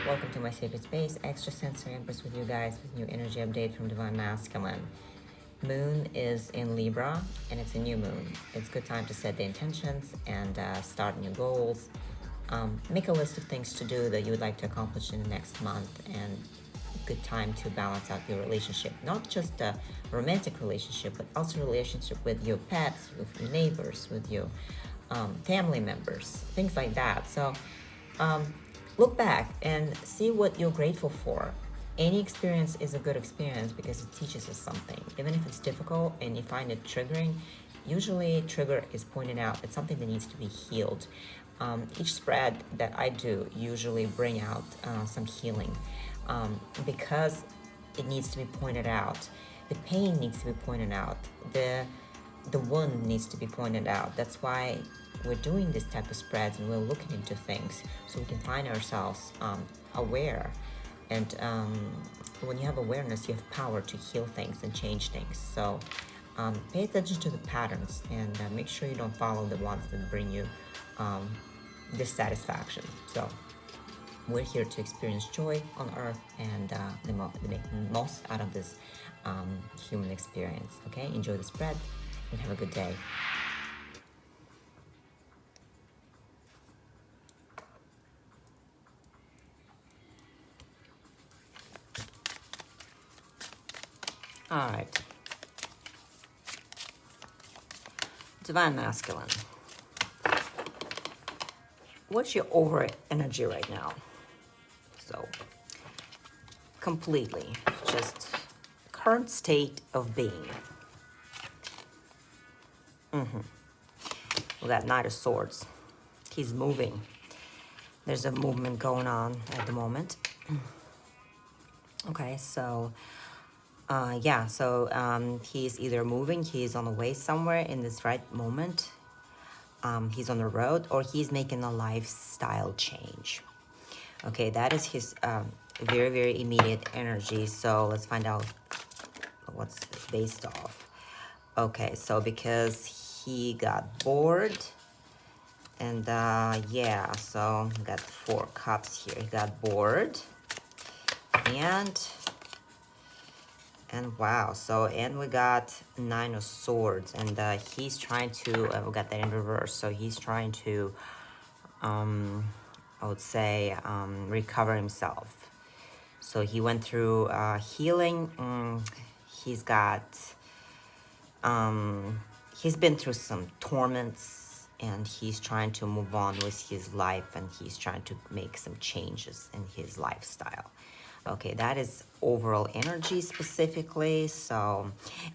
Welcome to my sacred space, Extrasensory Empress with you guys with new energy update from Divine Masculine. Moon is in Libra and it's a new moon. It's a good time to set the intentions and start new goals. Make a list of things to do that you would like to accomplish in the next month, and good time to balance out your relationship. Not just a romantic relationship, but also relationship with your pets, with your neighbors, with your family members, things like that. So look back and see what you're grateful for. Any experience is a good experience because it teaches us something. Even if it's difficult and you find it triggering, usually trigger is pointing out it's something that needs to be healed. Each spread that I do usually bring out some healing because it needs to be pointed out. The pain needs to be pointed out. The wound needs to be pointed out. That's why we're doing this type of spreads and we're looking into things so we can find ourselves aware. And when you have awareness, you have power to heal things and change things. So pay attention to the patterns and make sure you don't follow the ones that bring you dissatisfaction. So we're here to experience joy on earth and make the most out of this human experience. Okay, enjoy the spread and have a good day. All right. Divine Masculine. What's your over energy right now? So, completely, just current state of being. We got Knight of Swords. He's moving. There's a movement going on at the moment. Okay, so he's either moving, he's on the way somewhere in this right moment, he's on the road, or he's making a lifestyle change. Okay, that is his very, very immediate energy. So let's find out what's based off. Okay, so because he got bored, and so we got 4 cups here. He got bored, and wow, so, and we got 9 of Swords, and he's trying to, we got that in reverse, so he's trying to, I would say, recover himself. So he went through healing. He's got, he's been through some torments, and he's trying to move on with his life, and he's trying to make some changes in his lifestyle. Okay, that is overall energy specifically. So,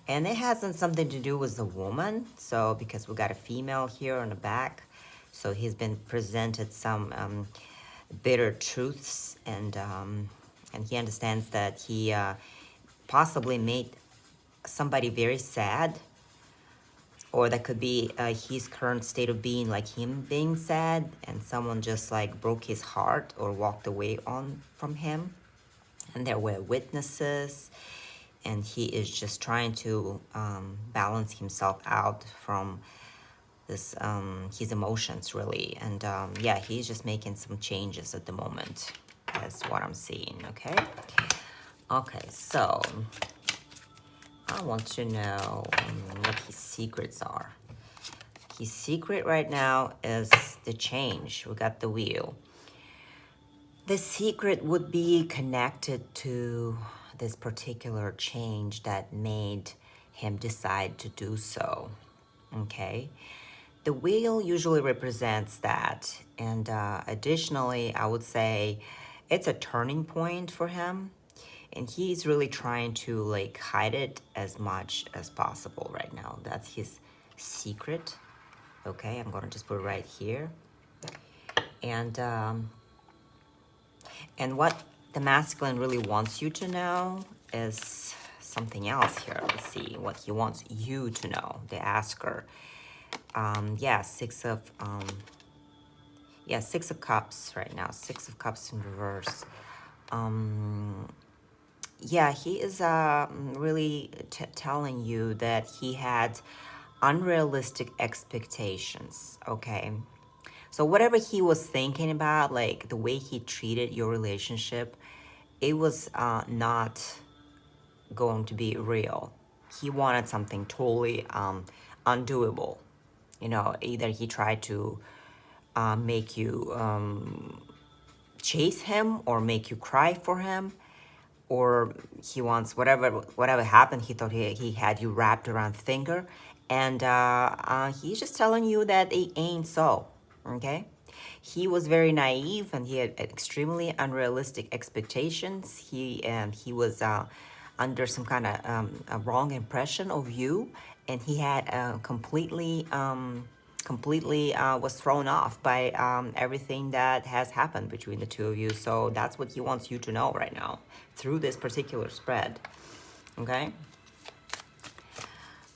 and it hasn't something to do with the woman. So, because we got a female here on the back. So he's been presented some bitter truths, and he understands that he possibly made somebody very sad, or that could be his current state of being, like him being sad, and someone just like broke his heart or walked away from him. And there were witnesses, and he is just trying to balance himself out from this his emotions, really. And he's just making some changes at the moment. That's what I'm seeing. Okay, so I want to know what his secrets are. His secret right now is the change. We got the wheel. The secret would be connected to this particular change that made him decide to do so. Okay, the wheel usually represents that, and additionally, I would say it's a turning point for him, and he's really trying to like hide it as much as possible right now. That's his secret. Okay, I'm gonna just put it right here, and what the masculine really wants you to know is something else here. Let's see what he wants you to know, the asker. Six of Cups right now. 6 of Cups in reverse. He is really telling you that he had unrealistic expectations, okay? So whatever he was thinking about, like the way he treated your relationship, it was not going to be real. He wanted something totally undoable. You know, either he tried to make you chase him or make you cry for him, or he wants whatever happened, he thought he had you wrapped around the finger, and he's just telling you that it ain't so. Okay, he was very naive and he had extremely unrealistic expectations. He was under some kind of a wrong impression of you, and he had completely was thrown off by everything that has happened between the two of you. So that's what he wants you to know right now through this particular spread. Okay.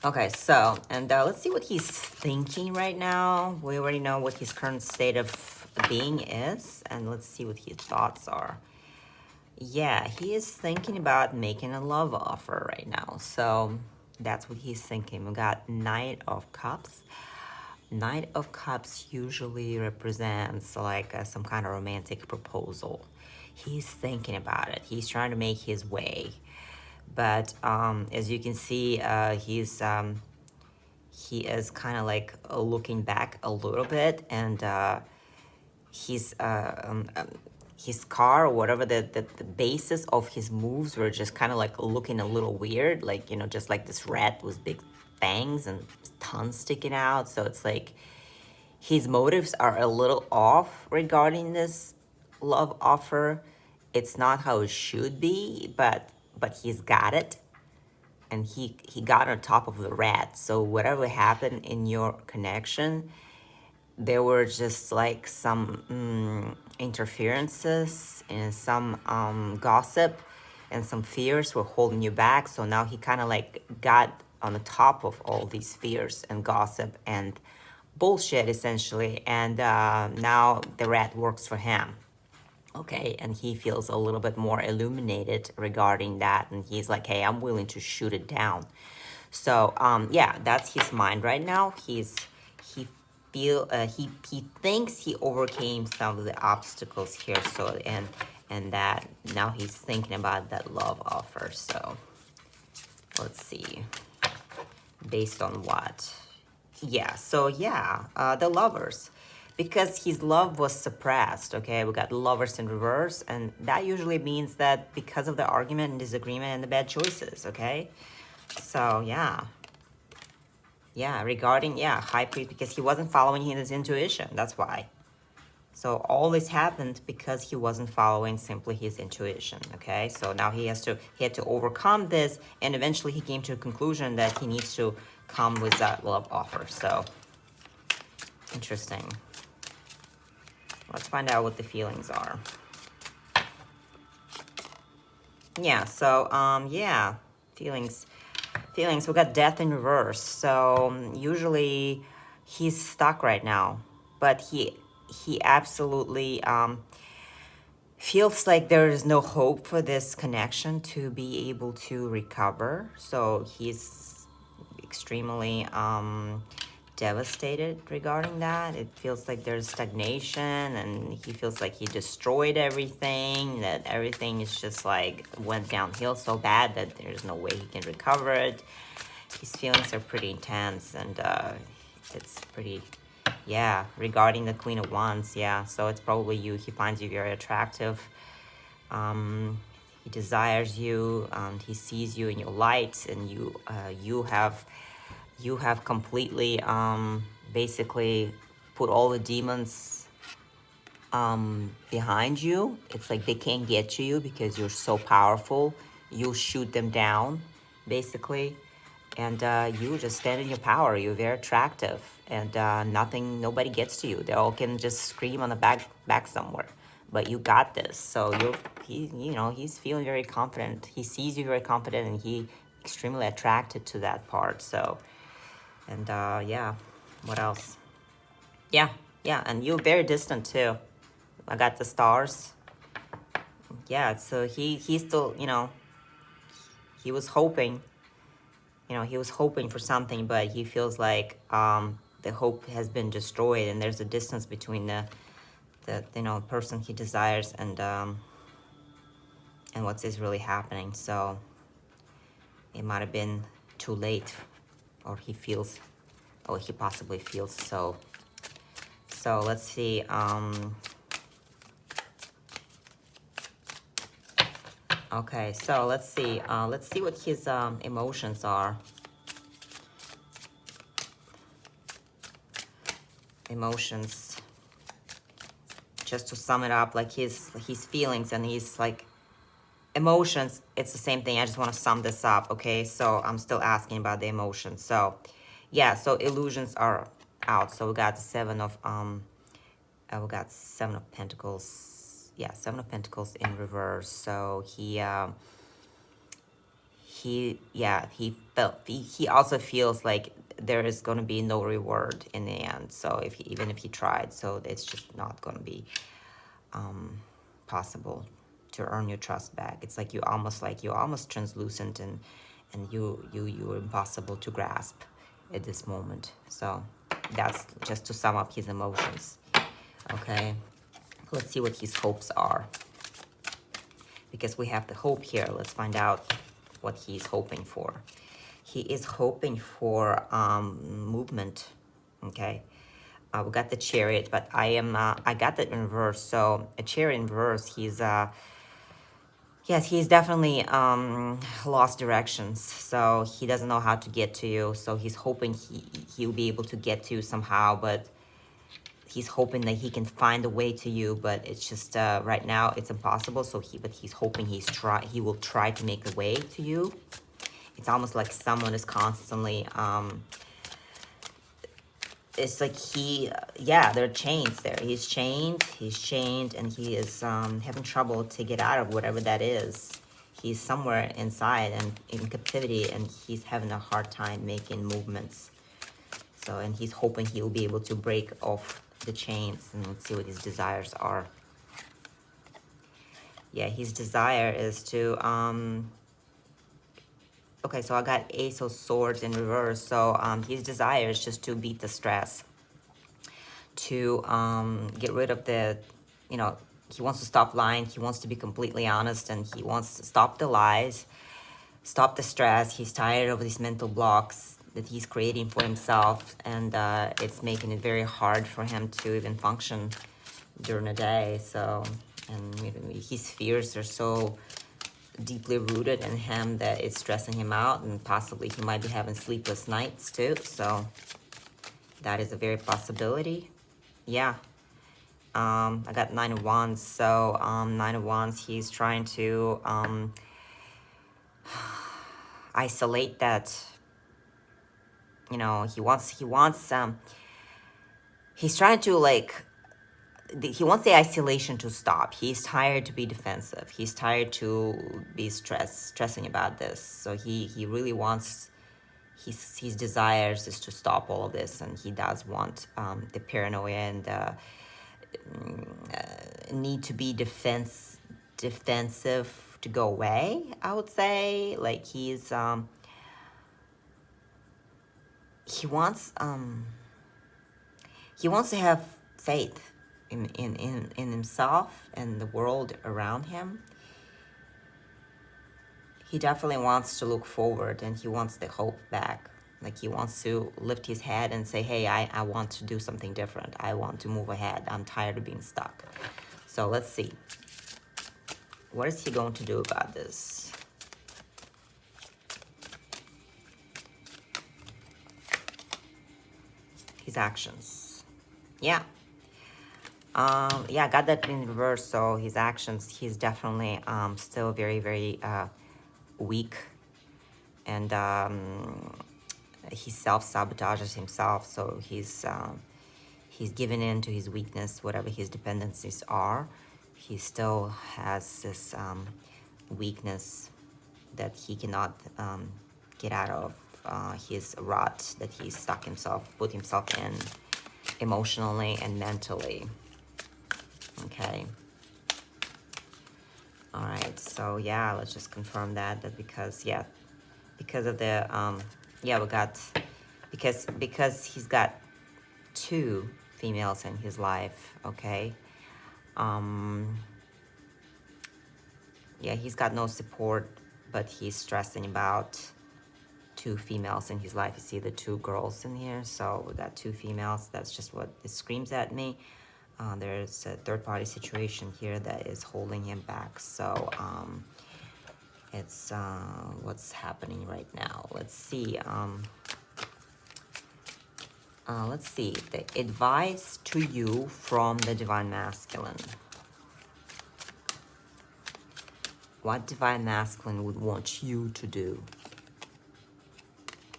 Okay, so, and let's see what he's thinking right now. We already know what his current state of being is, and let's see what his thoughts are. Yeah, he is thinking about making a love offer right now. So that's what he's thinking. We got Knight of Cups. Knight of Cups usually represents like some kind of romantic proposal. He's thinking about it. He's trying to make his way. But as you can see, he is kind of like looking back a little bit, and his car or whatever the basis of his moves were just kind of like looking a little weird, like, you know, just like this rat with big fangs and tongue sticking out. So it's like his motives are a little off regarding this love offer. It's not how it should be, but he's got it, and he got on top of the rat. So whatever happened in your connection, there were just like some interferences and some gossip and some fears were holding you back. So now he kind of like got on the top of all these fears and gossip and bullshit essentially, and now the rat works for him. Okay, and he feels a little bit more illuminated regarding that, and he's like, hey, I'm willing to shoot it down. So yeah, that's his mind right now. He thinks he overcame some of the obstacles here. So and that now he's thinking about that love offer. So let's see, based on what? Yeah, so yeah, the lovers, because his love was suppressed. Okay, we got lovers in reverse, and that usually means that because of the argument and disagreement and the bad choices. Okay, so yeah, regarding high priest, because he wasn't following his intuition. That's why. So all this happened because he wasn't following simply his intuition. Okay, so now he had to overcome this, and eventually he came to a conclusion that he needs to come with that love offer. So interesting. Let's find out what the feelings are. Yeah, so feelings. We got death in reverse. So usually he's stuck right now, but he absolutely feels like there is no hope for this connection to be able to recover. So he's extremely devastated regarding that. It feels like there's stagnation, and he feels like he destroyed everything, that everything is just like went downhill so bad that there's no way he can recover it. His feelings are pretty intense, and it's pretty, regarding the Queen of Wands, so it's probably you. He finds you very attractive. He desires you, and he sees you in your light, and you have completely basically put all the demons behind you. It's like they can't get to you because you're so powerful. You shoot them down, basically, and you just stand in your power. You're very attractive, and nobody gets to you. They all can just scream on the back somewhere, but you got this. So he's feeling very confident. He sees you very confident, and he extremely attracted to that part. So, and what else? Yeah, and you're very distant too. I got the stars. Yeah, so he still, he was hoping for something, but he feels like the hope has been destroyed, and there's a distance between the person he desires and what's is really happening. So it might have been too late, or he feels, or he possibly feels so. So let's see. Okay, so let's see. Let's see what his emotions are. Emotions. Just to sum it up, like his feelings and his like emotions. It's the same thing. I just want to sum this up. Okay, so I'm still asking about the emotions. So yeah, so illusions are out. So we got the we got Seven of Pentacles. Yeah, Seven of Pentacles in reverse. So he also feels like there is going to be no reward in the end. So even if he tried, so it's just not going to be possible to earn your trust back. It's like you're almost translucent, and you're impossible to grasp at this moment. So that's just to sum up his emotions. Okay, let's see what his hopes are, because we have the hope here. Let's find out what he's hoping for. He is hoping for movement. Okay, we got the Chariot, but I got that in reverse. So a Chariot in reverse, yes, he's definitely lost directions. So he doesn't know how to get to you. So he's hoping he'll be able to get to you somehow, but he's hoping that he can find a way to you, but it's just right now it's impossible. So he's hoping he will try to make a way to you. It's almost like someone is constantly it's like there are chains there. He's chained, and he is having trouble to get out of whatever that is. He's somewhere inside and in captivity, and he's having a hard time making movements. So, and he's hoping he'll be able to break off the chains. And let's see what his desires are. Yeah, his desire is to okay, so I got Ace of Swords in reverse. So his desire is just to beat the stress, to get rid of the, he wants to stop lying. He wants to be completely honest, and he wants to stop the lies, stop the stress. He's tired of these mental blocks that he's creating for himself, and it's making it very hard for him to even function during the day. So, and his fears are so deeply rooted in him that it's stressing him out, and possibly he might be having sleepless nights too. So that is a very possibility. Yeah. I got Nine of Wands. So Nine of Wands, he's trying to isolate that, he's trying to he wants the isolation to stop. He's tired to be defensive. He's tired to be stressing about this. So he really wants, his desires is to stop all of this, and he does want the paranoia and the need to be defensive to go away, I would say. Like he wants to have faith in himself and the world around him. He definitely wants to look forward, and he wants the hope back. Like he wants to lift his head and say, hey, I want to do something different. I want to move ahead. I'm tired of being stuck. So let's see. What is he going to do about this? His actions. Yeah. Yeah, I got that in reverse. So his actions, he's definitely still very, very weak. And he self-sabotages himself. So he's given in to his weakness, whatever his dependencies are. He still has this weakness that he cannot get out of, his rut that he's put himself in emotionally and mentally. Okay. All right. So yeah, let's just confirm that because of the we got because he's got 2 females in his life, okay? Yeah, he's got no support, but he's stressing about 2 females in his life. You see the 2 girls in here, so we got 2 females. That's just what it screams at me. There's a third-party situation here that is holding him back. So it's what's happening right now. Let's see. Let's see the advice to you from the Divine Masculine. What Divine Masculine would want you to do?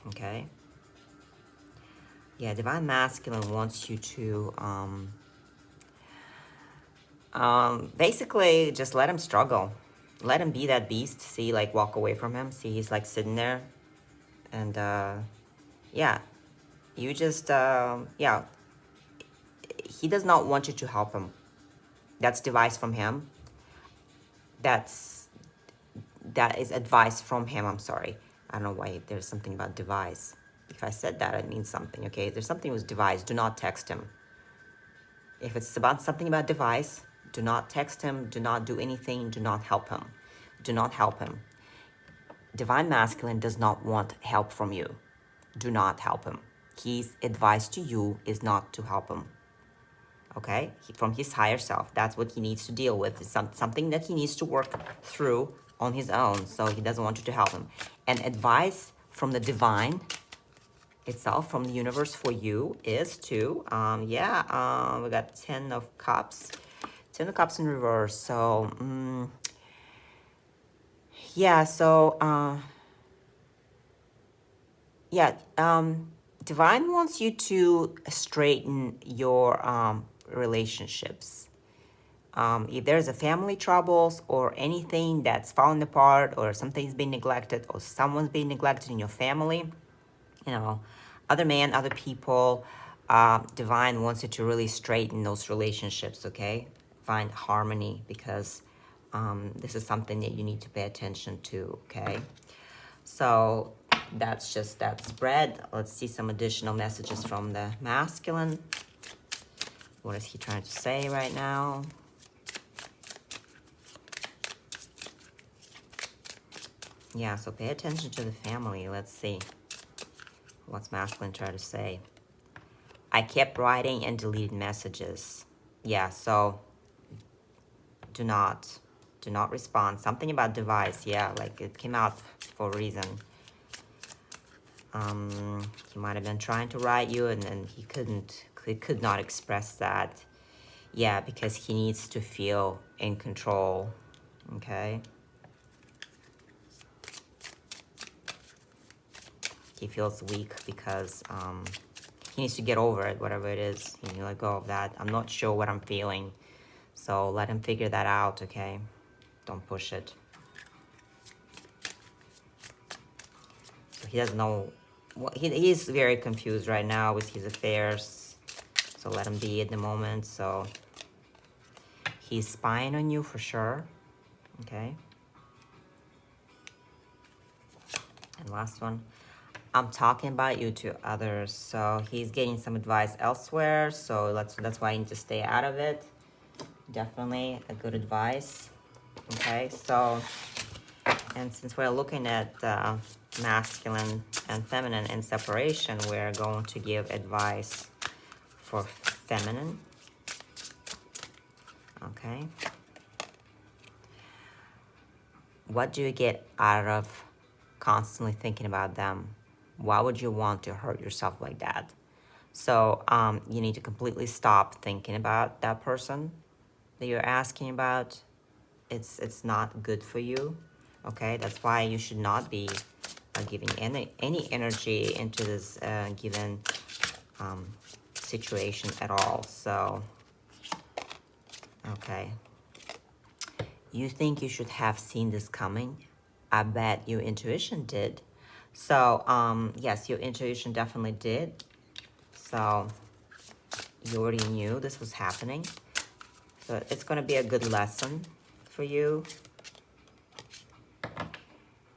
Okay. Yeah, Divine Masculine wants you to basically just let him struggle. Let him be that beast. See, like, walk away from him. See, he's like sitting there. And yeah, you just, yeah, he does not want you to help him. That's advice from him. That is advice from him. I'm sorry. I don't know why there's something about device. If I said that, it means something, okay? If there's something with device, do not text him. If it's about something about device, do not text him, do not do anything, do not help him. Do not help him. Divine Masculine does not want help from you. Do not help him. His advice to you is not to help him. Okay? From his higher self, that's what he needs to deal with. It's something that he needs to work through on his own, so he doesn't want you to help him. And advice from the divine itself, from the universe for you, is to, we got 10 of Cups. 10 of Cups in reverse, so, Divine wants you to straighten your relationships. If there's a family troubles or anything that's falling apart or something's been neglected or someone's been neglected in your family, you know, other men, other people, Divine wants you to really straighten those relationships, okay? Find harmony, because this is something that you need to pay attention to, okay? So that's just that spread. Let's see some additional messages from the masculine. What is he trying to say right now? Yeah, so pay attention to the family. Let's see what's masculine trying to say. I kept writing and deleted messages. Yeah, so do not respond. Something about device. Yeah, like it came out for a reason. He might have been trying to write you and then he could not express that. Yeah, because he needs to feel in control. Okay. He feels weak because he needs to get over it, whatever it is. He needs to let go of that. I'm not sure what I'm feeling. So let him figure that out, okay? Don't push it. So he doesn't know. He's very confused right now with his affairs. So let him be at the moment. So he's spying on you for sure. Okay. And last one. I'm talking about you to others. So he's getting some advice elsewhere. So that's why I need to stay out of it. Definitely a good advice. Okay, so, and since we're looking at masculine and feminine in separation, we're going to give advice for feminine. Okay. What do you get out of constantly thinking about them? Why would you want to hurt yourself like that? So you need to completely stop thinking about that person that you're asking about. It's not good for you. Okay, that's why you should not be giving any energy into this given situation at all. So okay, you think you should have seen this coming. I bet your intuition did. So yes, your intuition definitely did. So you already knew this was happening. So it's going to be a good lesson for you.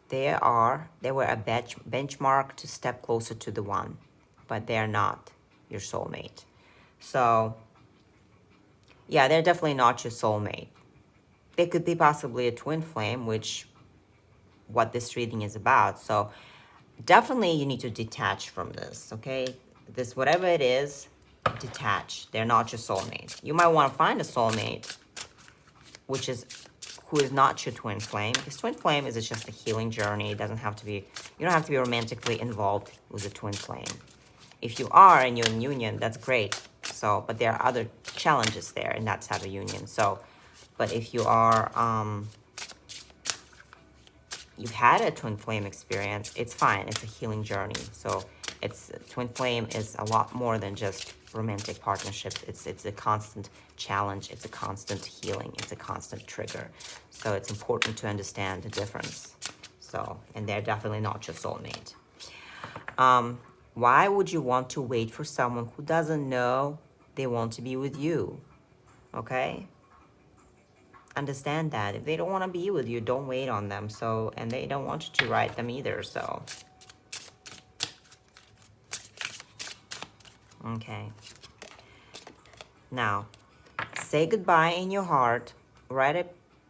They were a benchmark to step closer to the one, but they are not your soulmate. So yeah, they're definitely not your soulmate. They could be possibly a twin flame, which what this reading is about. So definitely you need to detach from this, okay? This, whatever it is, detach. They're not your soulmate. You might want to find a soulmate, which is who is not your twin flame. Because twin flame is just a healing journey. It doesn't have to be, you don't have to be romantically involved with a twin flame. If you are and you're in union, that's great. So, but there are other challenges there in that type of union. So, but if you are, you've had a twin flame experience, it's fine. It's a healing journey. So it's, twin flame is a lot more than just romantic partnership. It's a constant challenge. It's a constant healing. It's a constant trigger. So it's important to understand the difference. So, and they're definitely not your soulmate. Why would you want to wait for someone who doesn't know they want to be with you? Okay? Understand that. If they don't want to be with you, don't wait on them. So, and they don't want you to write them either. So, okay. Now, say goodbye in your heart. Write a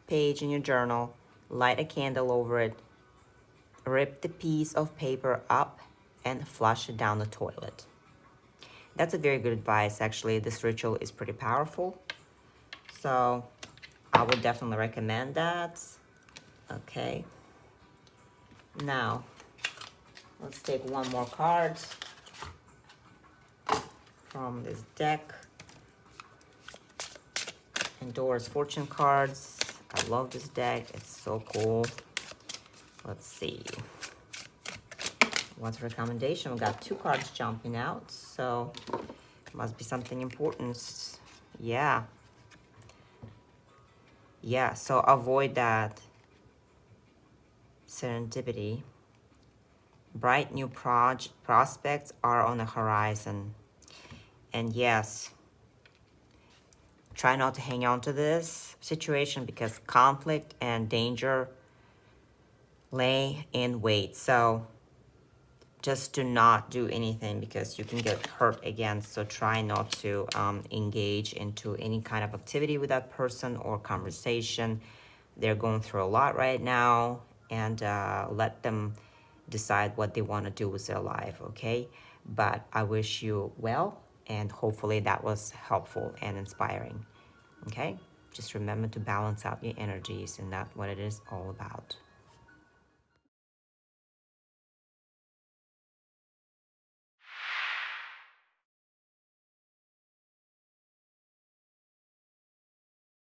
page in your journal. Light a candle over it. Rip the piece of paper up and flush it down the toilet. That's a very good advice, actually. This ritual is pretty powerful. So I would definitely recommend that. Okay. Now, let's take one more card from this deck. Endorsed Fortune cards. I love this deck. It's so cool. Let's see. What's recommendation? We got 2 cards jumping out, so it must be something important. Yeah. Yeah, so avoid that serendipity. Bright new prospects are on the horizon. And yes, try not to hang on to this situation because conflict and danger lay in wait. So just do not do anything because you can get hurt again. So try not to engage into any kind of activity with that person or conversation. They're going through a lot right now, and let them decide what they want to do with their life, okay? But I wish you well, and hopefully that was helpful and inspiring, okay? Just remember to balance out your energies, and that's what it is all about.